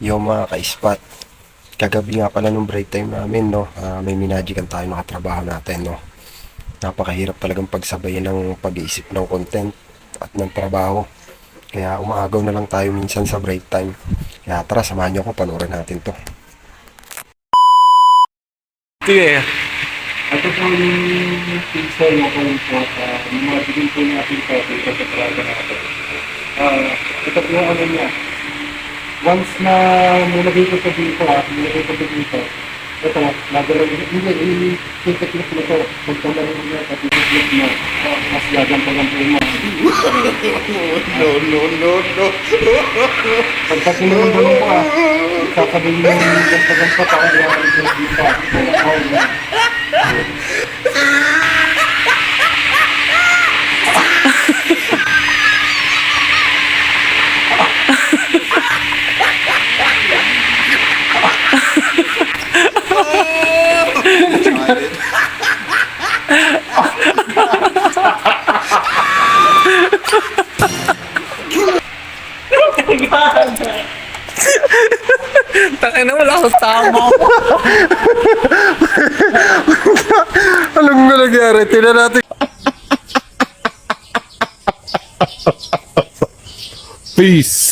Yung mga ka-spot, kagabi nga pala nung break time namin, no, may minagican tayo ng katrabaho natin, no. Napakahirap talagang pagsabayin ng pag-iisip ng content at ng trabaho. Kaya umaagaw na lang tayo minsan sa break time. Kaya tara, samahan niyo ako, panoorin natin to. Sige. Ito po yung pixel na po yung mga po natin po sa katrabaho natin. Ito po yung ano niya. Once na nilagay ko ito dito, ito, nagalaw hindi, i-click mo ito. Pagkamarin mo niya, pag-click mo, mas gagang pa lang po mo. No. Pagkakinunan mo sasabihin mo yung ganta-ganta pa kung yung dito. Tangin na wala akong tama. Anong nangyari? Tingnan natin. Peace.